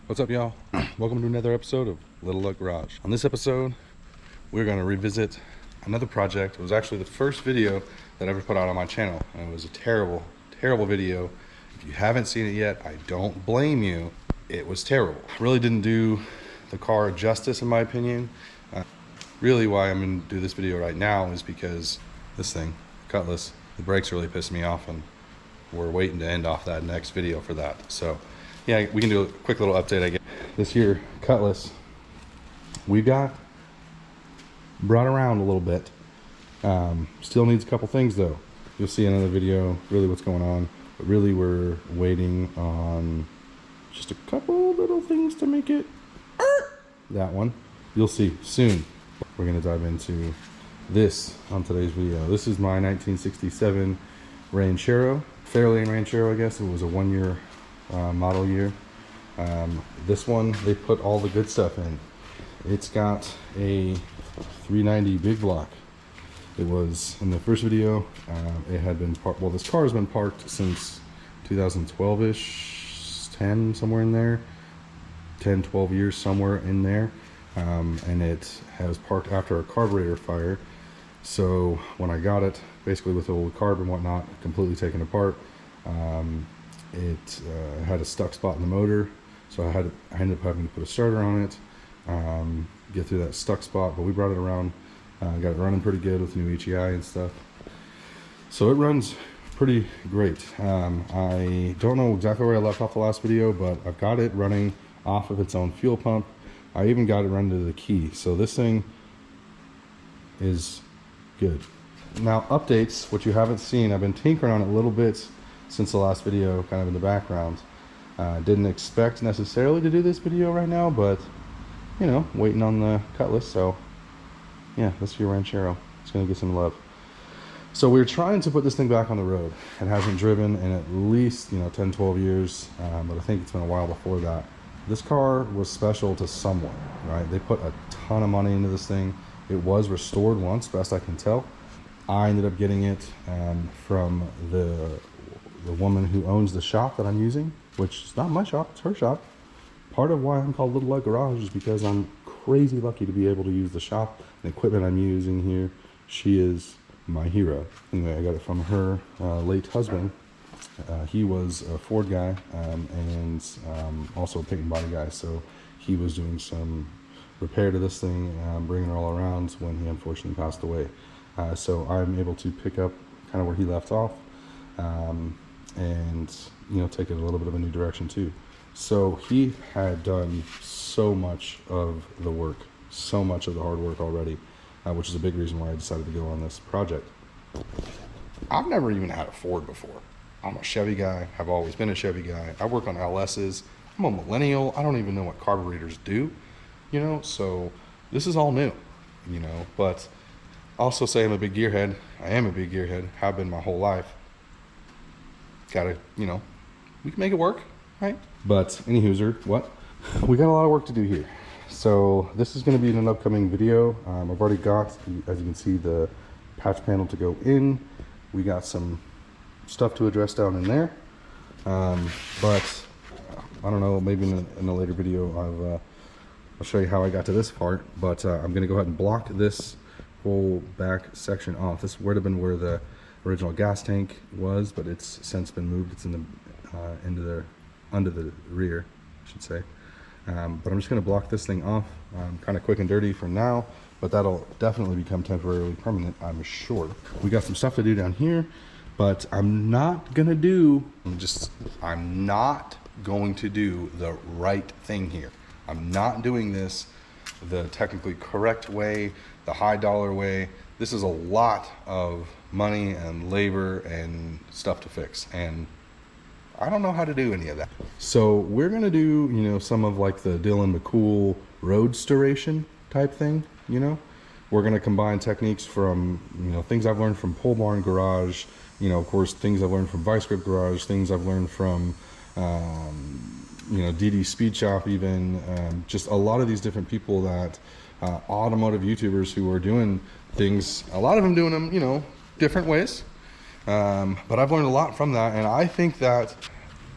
What's up, y'all? Welcome to another episode of Little Luck Garage. On this episode, we're going to revisit another project. It was actually the first video that I ever put out on my channel, and it was a terrible video. If you haven't seen it yet, I don't blame you. It was terrible. Really didn't do the car justice, in my opinion. Really why I'm going to do this video right now is because this thing, Cutlass, the brakes really pissed me off, and we're waiting to end off that next video for that. So yeah, we can do a quick little update, I guess. This here Cutlass, we got brought around a little bit. Still needs a couple things though. You'll see in another video really what's going on, but really we're waiting on just a couple little things to make it that one. You'll see soon. We're gonna dive into this on today's video. This is my 1967 RanHero, Fairlane RanHero, I guess. It was a 1 year model year. This one, they put all the good stuff in. It's got a 390 big block. It was in the first video, it had been parked, well, this car has been parked since 2012-ish, 10, somewhere in there, 10, 12 years, somewhere in there. And it has parked after a carburetor fire. So when I got it, basically with the old carb and whatnot, completely taken apart, it had a stuck spot in the motor, so I ended up having to put a starter on it, get through that stuck spot. But we brought it around, got it running pretty good with new HEI and stuff, so it runs pretty great. I don't know exactly where I left off the last video, but I've got it running off of its own fuel pump. I even got it run to the key, so this thing is good. Now, updates, what you haven't seen, I've been tinkering on it a little bit since the last video, kind of in the background. Didn't expect necessarily to do this video right now, but you know, waiting on the Cutlass. So yeah, this is your RanHero. It's gonna get some love. So we're trying to put this thing back on the road. It hasn't driven in at least 10, 12 years, but I think it's been a while before that. This car was special to someone, right? They put a ton of money into this thing. It was restored once, best I can tell. I ended up getting it from the woman who owns the shop that I'm using, which is not my shop, it's her shop. Part of why I'm called Little Luck Garage is because I'm crazy lucky to be able to use the shop and equipment I'm using here. She is my hero. Anyway, I got it from her late husband. He was a Ford guy and also a paint and body guy, so he was doing some repair to this thing, bringing her all around when he unfortunately passed away. So I'm able to pick up kind of where he left off, and take it a little bit of a new direction too. So he had done so much of the work, so much of the hard work already, which is a big reason why I decided to go on this project. I've never even had a Ford before. I'm a Chevy guy, have always been a Chevy guy. I work on LS's. I'm a millennial. I don't even know what carburetors do, so this is all new, but also say I'm a big gearhead. I am a big gearhead, have been my whole life. Gotta, we can make it work, right? But anywho's, what? We got a lot of work to do here. So this is gonna be in an upcoming video. I've already got, as you can see, the patch panel to go in. We got some stuff to address down in there. But I don't know, maybe in a later video, I'll show you how I got to this part, but I'm gonna go ahead and block this whole back section off. This would have been where the original gas tank was, but it's since been moved. It's in the under the rear, I should say. But I'm just going to block this thing off, kind of quick and dirty for now, but that'll definitely become temporarily permanent, I'm sure. We got some stuff to do down here, but I'm not going to do the right thing here. I'm not doing this the technically correct way, the high dollar way. This is a lot of money and labor and stuff to fix, and I don't know how to do any of that. So we're gonna do some of like the Dylan McCool roadsteration type thing. We're gonna combine techniques from things I've learned from Pole Barn Garage, of course things I've learned from Vice Grip Garage, things I've learned from DD Speed Shop, even just a lot of these different people that automotive YouTubers who are doing things, a lot of them doing them different ways, but I've learned a lot from that. And I think that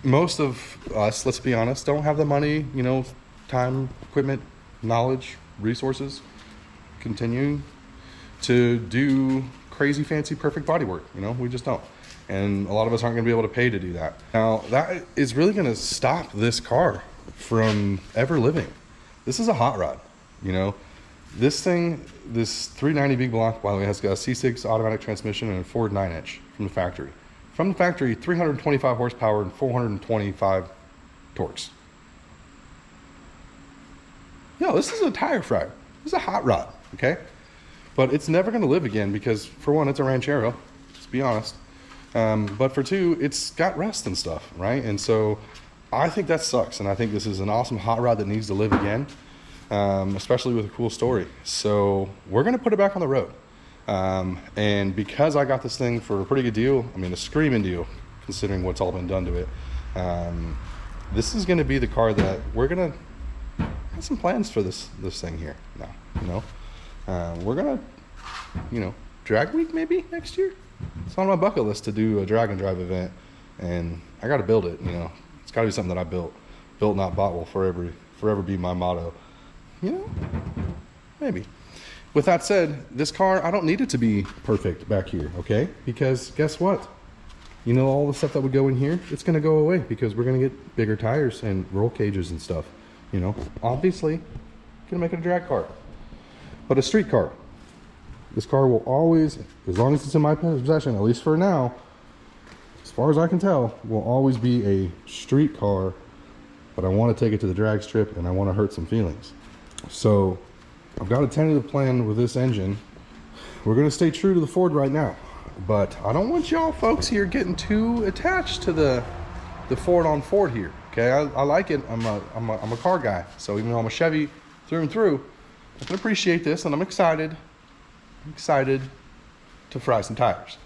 most of us, let's be honest, don't have the money, you know, time, equipment, knowledge, resources, continuing to do crazy, fancy, perfect body work. You know, we just don't. And a lot of us aren't going to be able to pay to do that. Now, that is really going to stop this car from ever living. This is a hot rod, you know. This thing, this 390 Big Block, by the way, has got a C6 automatic transmission and a Ford 9-inch from the factory. From the factory, 325 horsepower and 425 torques. No, this is a tire fryer. This is a hot rod, okay? But it's never going to live again because, for one, it's a Ranchero, let's be honest. But for two, it's got rust and stuff, right? And so I think that sucks. And I think this is an awesome hot rod that needs to live again, especially with a cool story. So we're going to put it back on the road. And because I got this thing for a pretty good deal, I mean, a screaming deal, considering what's all been done to it, this is going to be the car that we're going to have some plans for this thing here now, you know. We're going to, you know, drag week maybe next year. It's on my bucket list to do a drag and drive event, and I got to build it, you know. It's got to be something that I built not bought will forever be my motto, you know, maybe. With that said, this car, I don't need it to be perfect back here, okay? Because guess what? You know, all the stuff that would go in here, it's going to go away because we're going to get bigger tires and roll cages and stuff, you know. Obviously, going to make it a drag car. But a street car. This car will always, as long as it's in my possession, at least for now, as far as I can tell, will always be a street car. But I want to take it to the drag strip and I want to hurt some feelings. So I've got a tentative plan with this engine. We're going to stay true to the Ford right now. But I don't want y'all folks here getting too attached to the Ford on Ford here. Okay, I like it. I'm a car guy. So even though I'm a Chevy through and through, I can appreciate this, and I'm excited to fry some tires.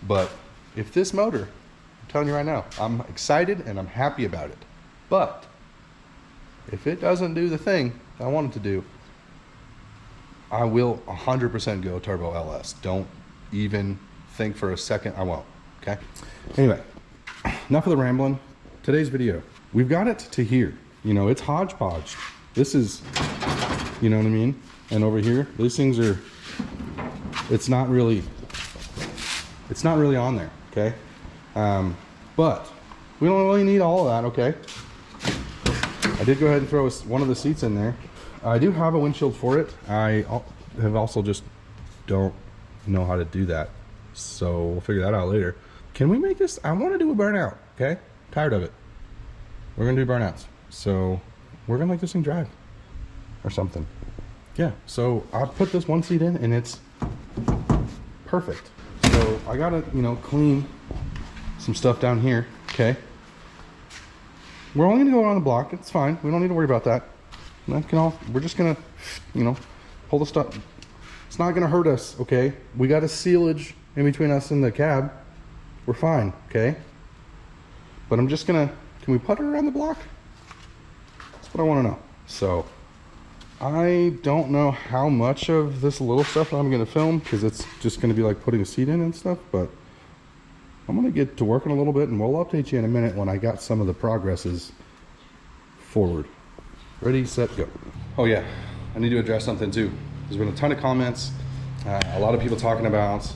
But if this motor, I'm telling you right now, I'm excited and I'm happy about it. But if it doesn't do the thing I want it to do, I will 100% go turbo LS. Don't even think for a second I won't, okay? Anyway, enough of the rambling. Today's video, we've got it to here. You know, it's hodgepodge. This is, you know what I mean? And over here, these things are, it's not really on there, okay? But we don't really need all of that, okay? I did go ahead and throw one of the seats in there. I do have a windshield for it. I have also just don't know how to do that. So we'll figure that out later. Can we make this? I want to do a burnout, okay? Tired of it. We're going to do burnouts. So we're going to make this thing drive or something. Yeah, so I put this one seat in and it's perfect. So I got to, you know, clean some stuff down here, okay? We're only going to go around the block. It's fine. We don't need to worry about that. We're just gonna, you know, pull the stuff. It's not gonna hurt us, okay? We got a sealage in between us and the cab. We're fine, okay? But I'm just gonna, can we put it around the block? That's what I wanna know. So, I don't know how much of this little stuff I'm gonna film because it's just gonna be like putting a seat in and stuff, but I'm gonna get to working a little bit and we'll update you in a minute when I got some of the progresses forward. Ready, set, go. Oh yeah, I need to address something too. There's been a ton of comments, a lot of people talking about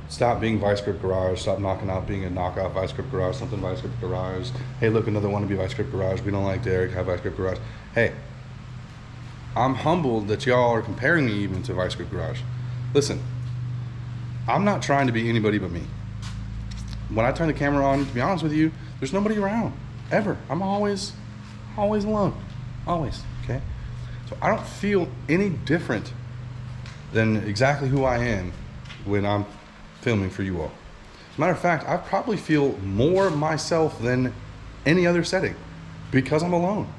stop being Vice Grip Garage, stop knocking out being a knockoff Vice Grip Garage, something Vice Grip Garage. Hey, look, another one to be Vice Grip Garage. We don't like Derek, have Vice Grip Garage. Hey, I'm humbled that y'all are comparing me even to Vice Grip Garage. Listen, I'm not trying to be anybody but me. When I turn the camera on, to be honest with you, there's nobody around, ever. I'm always alone. Always, okay? So I don't feel any different than exactly who I am when I'm filming for you all. As a matter of fact, I probably feel more myself than any other setting because I'm alone.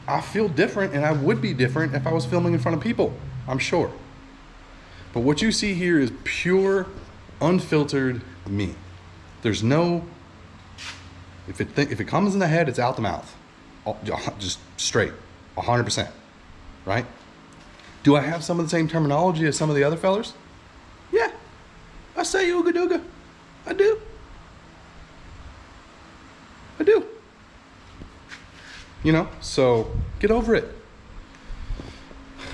I feel different, and I would be different if I was filming in front of people, I'm sure. But what you see here is pure, unfiltered me. There's no, if it comes in the head, it's out the mouth. Just straight, 100%, right? Do I have some of the same terminology as some of the other fellers? Yeah, I say ooga dooga. I do. you know? So get over it.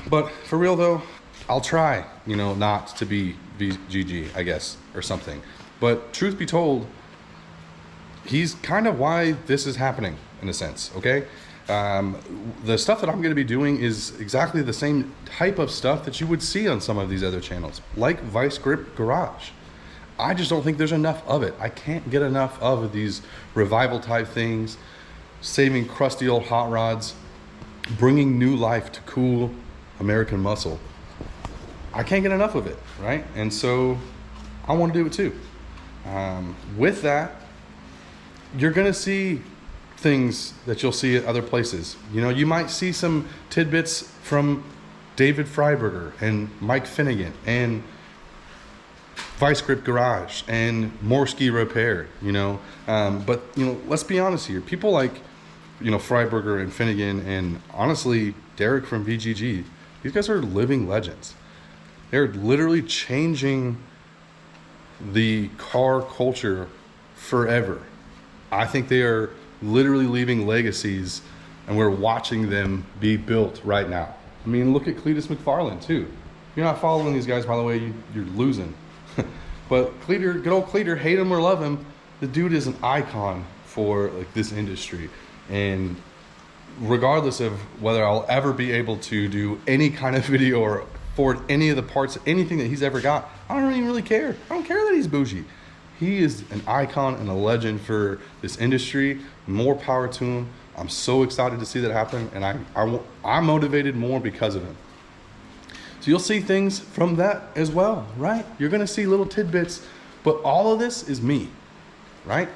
But for real though, I'll try, you know, not to be VGG, I guess, or something. But truth be told, he's kind of why this is happening in a sense, okay? The stuff that I'm going to be doing is exactly the same type of stuff that you would see on some of these other channels, like Vice Grip Garage. I just don't think there's enough of it. I can't get enough of these revival type things, saving crusty old hot rods, bringing new life to cool American muscle. I can't get enough of it, right? And so I want to do it too. With that, you're gonna see things that you'll see at other places. You know, you might see some tidbits from David Freiberger and Mike Finnegan and Vice Grip Garage and Morsky Repair, you know. But, you know, let's be honest here. People like, you know, Freiberger and Finnegan and honestly, Derek from VGG, these guys are living legends. They're literally changing the car culture forever. I think they are literally leaving legacies, and we're watching them be built right now. I mean, look at Cletus McFarland too. If you're not following these guys, by the way, you're losing. But Cleater, good old Cleater, hate him or love him, the dude is an icon for like this industry. And regardless of whether I'll ever be able to do any kind of video or afford any of the parts, anything that he's ever got, I don't even really care. I don't care that he's bougie. He is an icon and a legend for this industry. More power to him. I'm so excited to see that happen, and I'm motivated more because of him. So you'll see things from that as well, right? You're gonna see little tidbits, but all of this is me, right?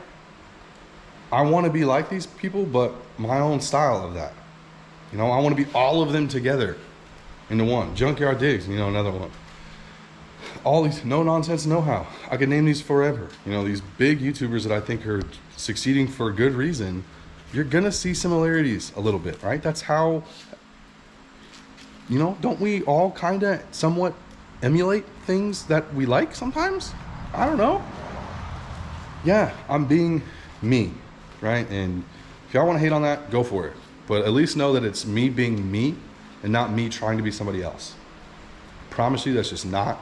I wanna be like these people, but my own style of that. You know, I wanna be all of them together into one. Junkyard Digs, you know, another one. All these no nonsense know-how. I could name these forever. You know, these big YouTubers that I think are succeeding for a good reason, you're gonna see similarities a little bit, right? That's how, you know, don't we all kind of somewhat emulate things that we like sometimes? I don't know. Yeah, I'm being me, right? And if y'all want to hate on that, go for it. But at least know that it's me being me and not me trying to be somebody else. I promise you that's just not,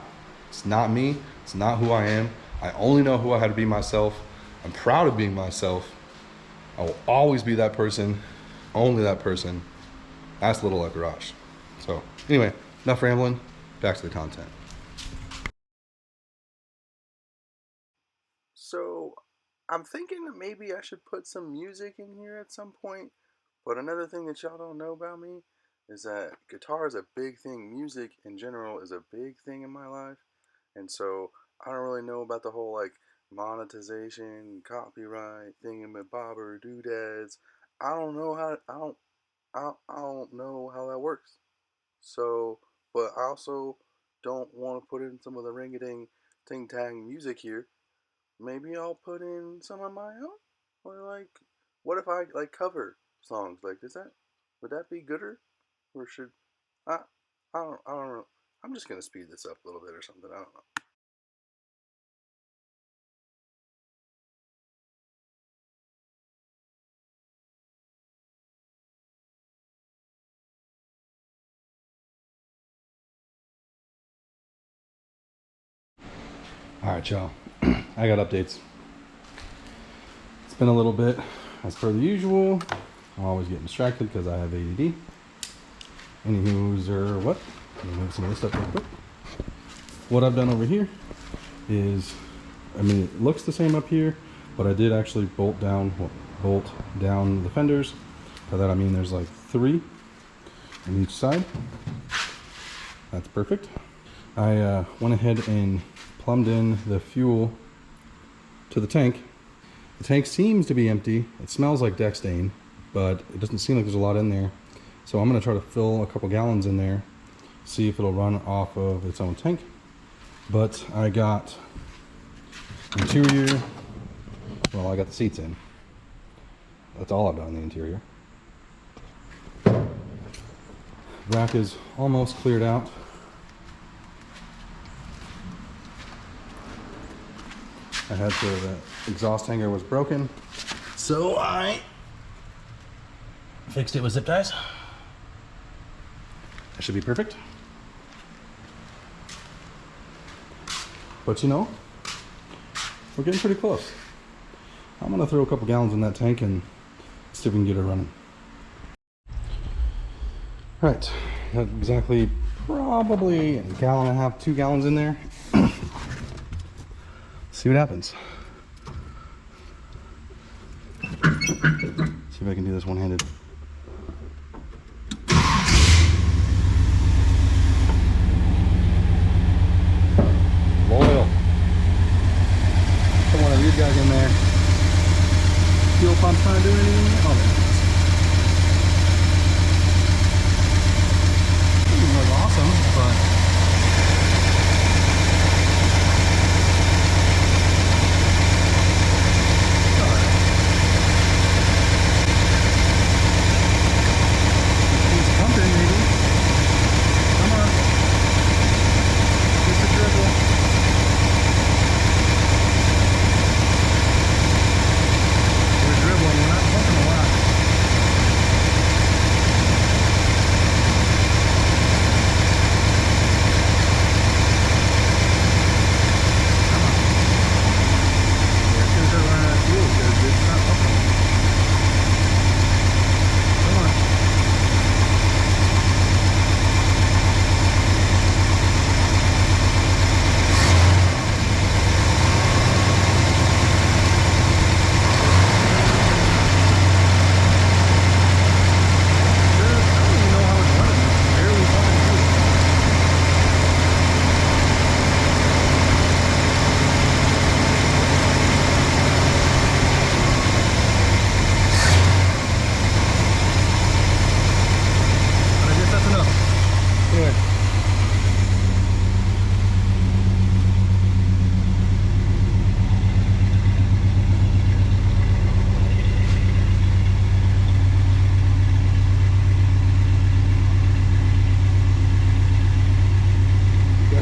it's not me. It's not who I am. I only know who I had to be myself. I'm proud of being myself. I will always be that person, only that person. That's Little Luck Garage. So anyway, enough rambling, back to the content. So I'm thinking that maybe I should put some music in here at some point. But another thing that y'all don't know about me is that guitar is a big thing. Music in general is a big thing in my life. And so I don't really know about the whole like monetization, copyright, thingamabobber, doodads. I don't know how, I don't know how that works. So, but I also don't want to put in some of the ring-a-ding, ting-tang music here. Maybe I'll put in some of my own? Or like, what if I like cover songs? Like, would that be gooder? Or should, I, I don't know. I'm just gonna speed this up a little bit or something, I don't know. All right, y'all. I got updates. It's been a little bit, as per the usual. I'm always getting distracted because I have ADD. Anywho's or what? Let me move some of this stuff real quick. What I've done over here is, I mean, it looks the same up here, but I did actually bolt down the fenders. By that I mean there's like 3 on each side. That's perfect. I went ahead and plumbed in the fuel to the tank. The tank seems to be empty. It smells like deck stain, but it doesn't seem like there's a lot in there. So I'm gonna try to fill a couple gallons in there, see if it'll run off of its own tank. But I got interior, well, I got the seats in. That's all I've done in the interior. Rack is almost cleared out. I had the exhaust hanger was broken, so I Fixed it with zip ties. That should be perfect. But you know, we're getting pretty close. I'm gonna throw a couple gallons in that tank and see if we can get it running. Right, got exactly probably a gallon and a half, 2 gallons in there. See what happens. See if I can do this one-handed. Oil. Put one of these guys in there. Fuel pump's not doing anything. Oh, there. Doesn't look awesome, but it's pumping, maybe. Come on. Just a dribble. We're dribbling, we're not pumping a lot. Come on. Yeah, it's gonna start running out of fuel because it's not pumping. Come on.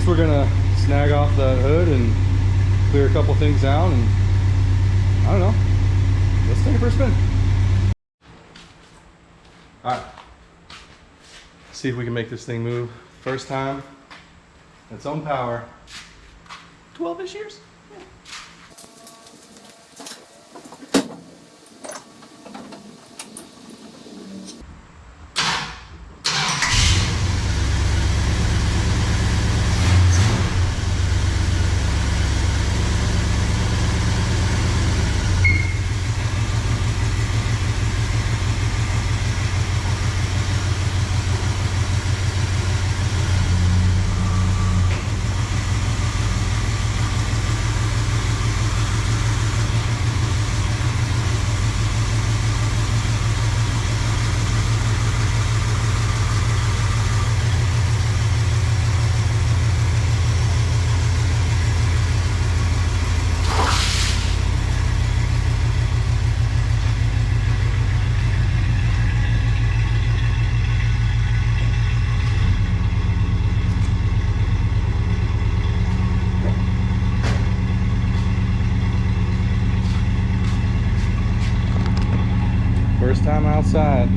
We're gonna snag off the hood and clear a couple things out, and I don't know, let's take it for a spin. All right, see if we can make this thing move. First time, its own power. 12-ish years. First time outside.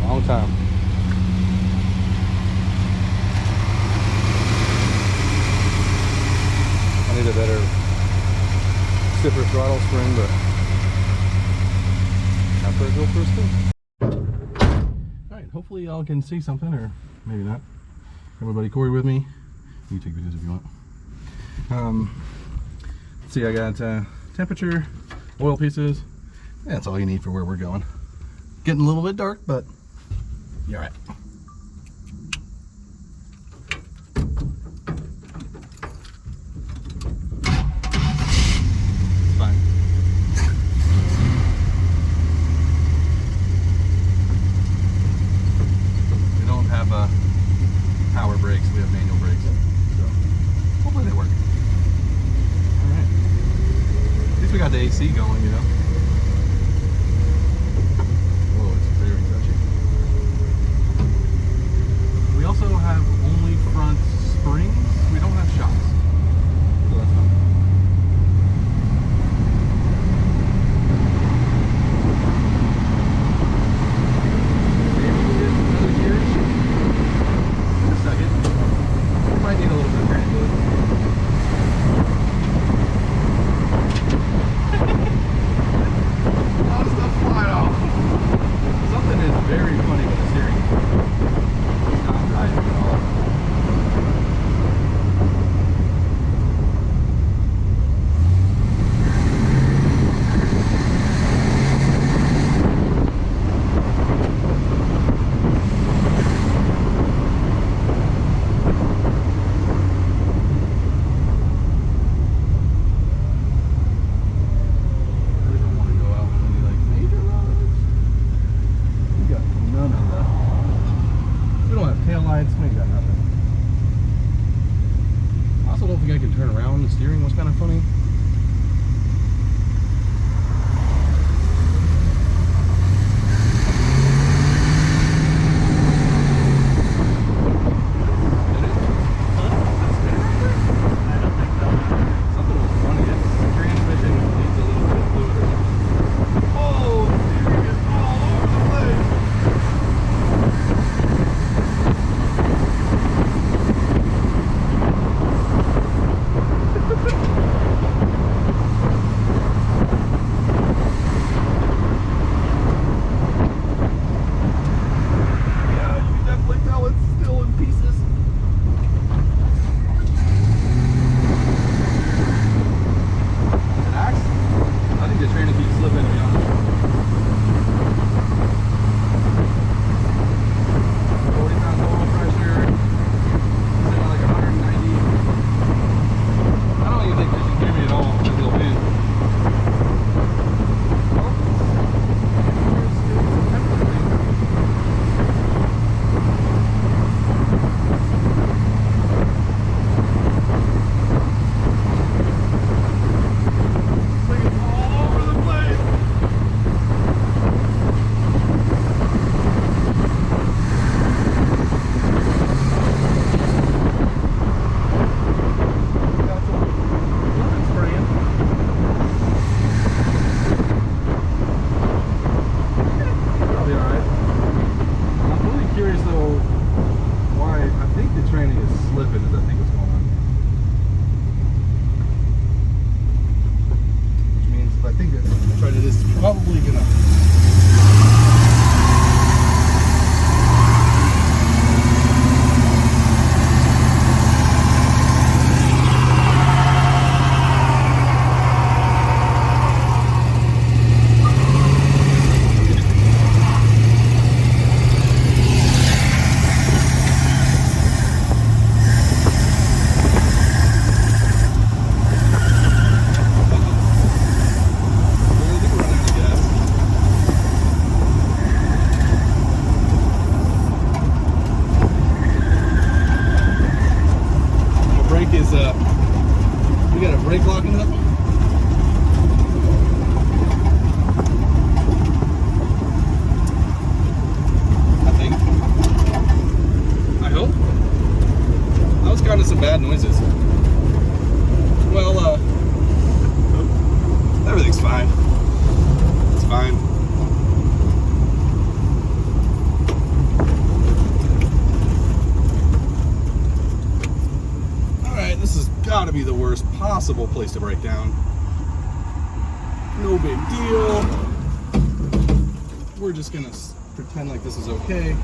Long time. I need a better, stiffer throttle spring, but after I go for a spin. Alright, hopefully y'all can see something, or maybe not. Got my buddy Corey with me. You can take videos if you want. Let's see, I got temperature, oil pieces. That's all you need for where we're going. Getting a little bit dark, but you're all right. It's fine. We don't have power brakes, we have manual brakes. So hopefully they work. Alright. At least we got the AC going, you know. Whoa, it's very touchy. slipping, to be honest. 40 pounds oil pressure. Sitting at like 190. I don't even think this should give me at all until it'll in. Probably gonna. We got a brake locking up. I think. I hope. That was kind of some bad noises. Well, everything's fine. It's fine. This has got to be the worst possible place to break down. No big deal. We're just gonna pretend like this is okay.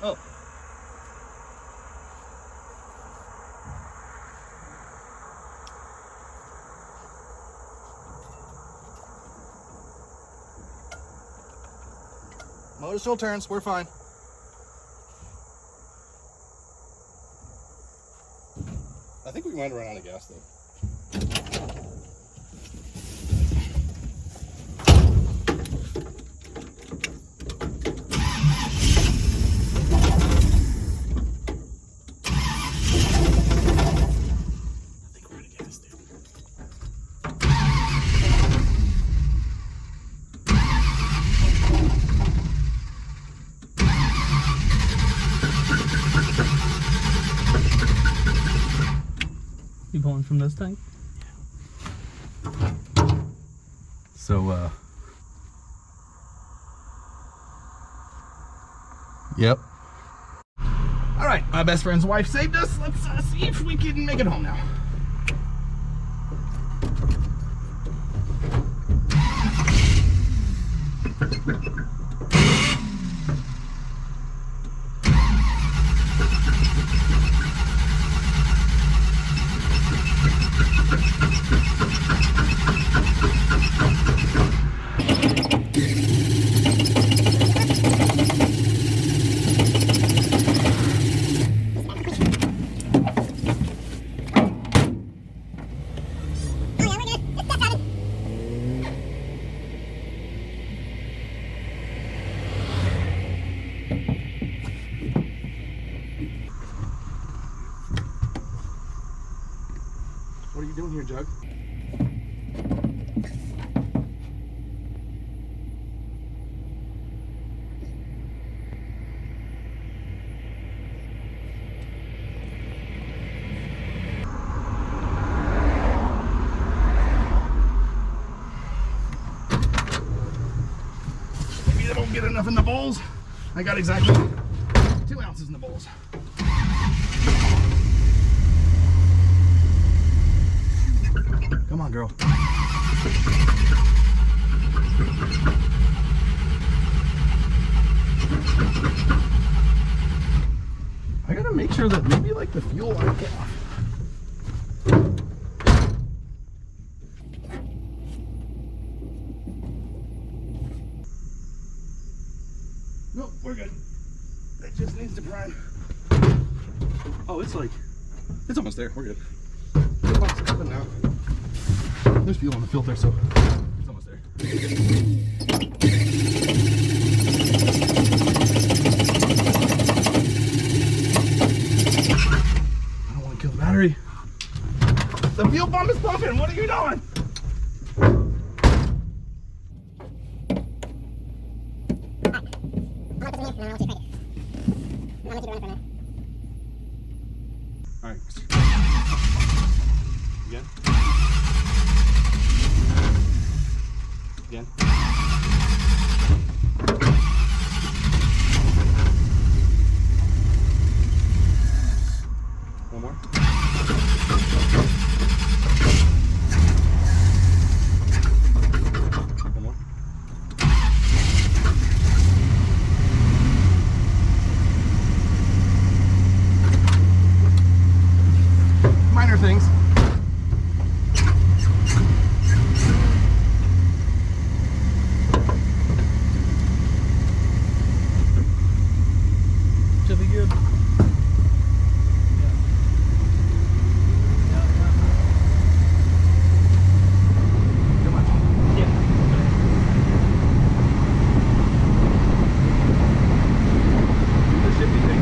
Oh. Motor still turns, we're fine. I think we might have run out of gas though. You pulling from this tank? So, yep. All right, my best friend's wife saved us. Let's see if we can make it home now. What are you doing here, Jug? Maybe they don't get enough in the bowls. I got exactly 2 ounces in the bowls. Come on, girl. I gotta make sure bit. Maybe like the fuel line came off. Nope, we're good. It just needs to prime. Oh, it's almost there. We're good. It's up now. There's fuel on the filter, so it's almost there. I don't want to kill the battery. The fuel pump is pumping. What are you doing? All right. Again. Again. One more. One more. Minor things. Should be good. Come on. Yeah. Do the shifty thing.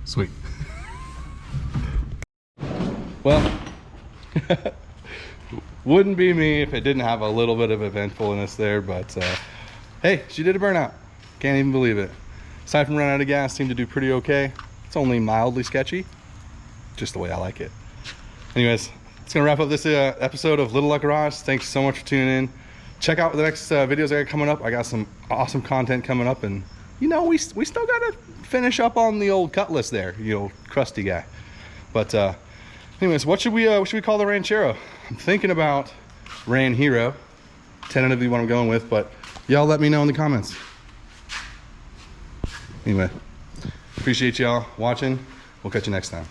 Sweet. Well, wouldn't be me if it didn't have a little bit of eventfulness there, but hey, she did a burnout. Can't even believe it. Aside from running out of gas, seemed to do pretty okay. It's only mildly sketchy, just the way I like it. Anyways, it's gonna wrap up this episode of Little Luck Garage. Thanks so much for tuning in. Check out the next videos I got coming up. I got some awesome content coming up, and you know, we still gotta finish up on the old Cutlass there, you know, crusty guy. But anyways, what should we call the Ranchero? I'm thinking about RanHero, tentatively what I'm going with, but y'all let me know in the comments. Anyway, appreciate y'all watching. We'll catch you next time.